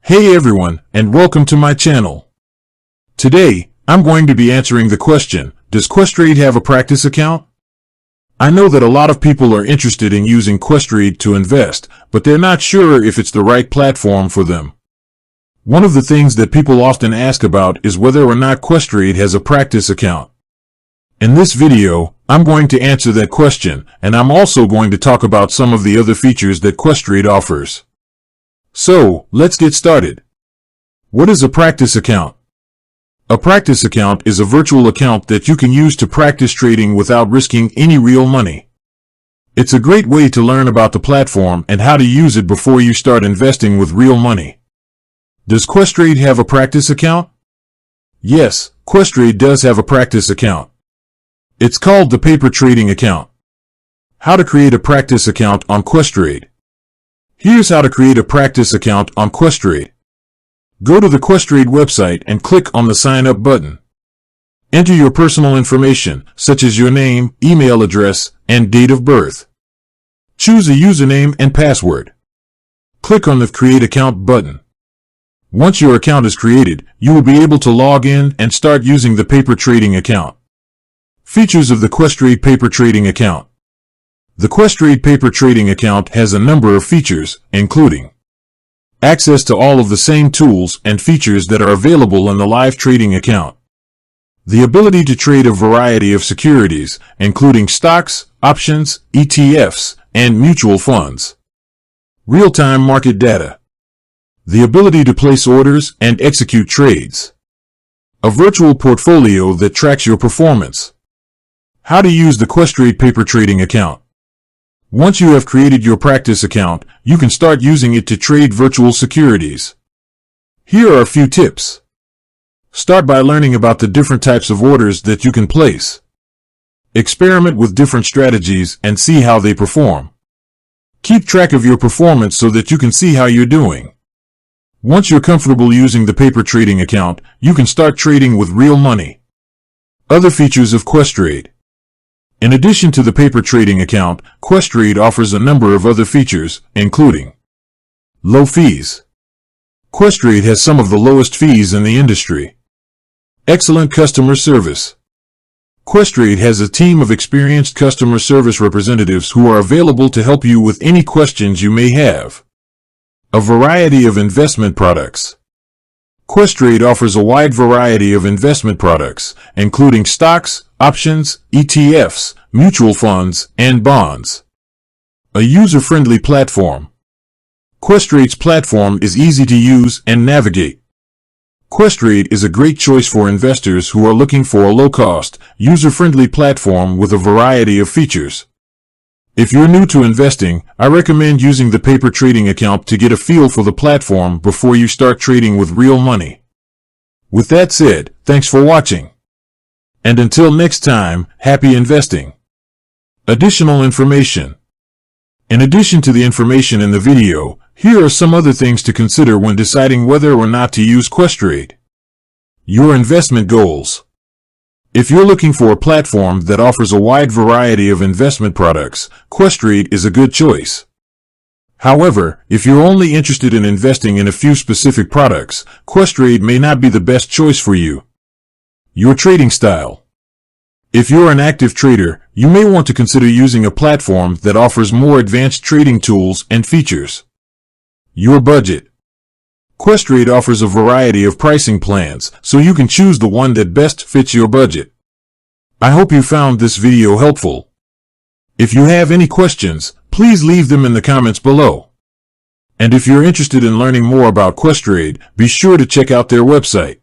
Hey everyone, and welcome to my channel. Today, I'm going to be answering the question, does Questrade have a practice account? I know that a lot of people are interested in using Questrade to invest, but they're not sure if it's the right platform for them. One of the things that people often ask about is whether or not Questrade has a practice account. In this video, I'm going to answer that question, and I'm also going to talk about some of the other features that Questrade offers. So, let's get started. What is a practice account? A practice account is a virtual account that you can use to practice trading without risking any real money. It's a great way to learn about the platform and how to use it before you start investing with real money. Does Questrade have a practice account? Yes, Questrade does have a practice account. It's called the paper trading account. How to create a practice account on Questrade. Here's how to create a practice account on Questrade. Go to the Questrade website and click on the Sign Up button. Enter your personal information, such as your name, email address, and date of birth. Choose a username and password. Click on the Create Account button. Once your account is created, you will be able to log in and start using the paper trading account. Features of the Questrade paper trading account. The Questrade paper trading account has a number of features, including access to all of the same tools and features that are available in the live trading account. The ability to trade a variety of securities, including stocks, options, ETFs, and mutual funds. Real-time market data. The ability to place orders and execute trades. A virtual portfolio that tracks your performance. How to use the Questrade paper trading account. Once you have created your practice account, you can start using it to trade virtual securities. Here are a few tips. Start by learning about the different types of orders that you can place. Experiment with different strategies and see how they perform. Keep track of your performance so that you can see how you're doing. Once you're comfortable using the paper trading account, you can start trading with real money. Other features of Questrade. In addition to the paper trading account, Questrade offers a number of other features, including low fees. Questrade has some of the lowest fees in the industry. Excellent customer service. Questrade has a team of experienced customer service representatives who are available to help you with any questions you may have. A variety of investment products. Questrade offers a wide variety of investment products, including stocks, options, ETFs, mutual funds, and bonds. A user-friendly platform. Questrade's platform is easy to use and navigate. Questrade is a great choice for investors who are looking for a low-cost, user-friendly platform with a variety of features. If you're new to investing, I recommend using the paper trading account to get a feel for the platform before you start trading with real money. With that said, thanks for watching. And until next time, happy investing. Additional information. In addition to the information in the video, here are some other things to consider when deciding whether or not to use Questrade. Your investment goals. If you're looking for a platform that offers a wide variety of investment products, Questrade is a good choice. However, if you're only interested in investing in a few specific products, Questrade may not be the best choice for you. Your trading style. If you're an active trader, you may want to consider using a platform that offers more advanced trading tools and features. Your budget. Questrade offers a variety of pricing plans, so you can choose the one that best fits your budget. I hope you found this video helpful. If you have any questions, please leave them in the comments below. And if you're interested in learning more about Questrade, be sure to check out their website.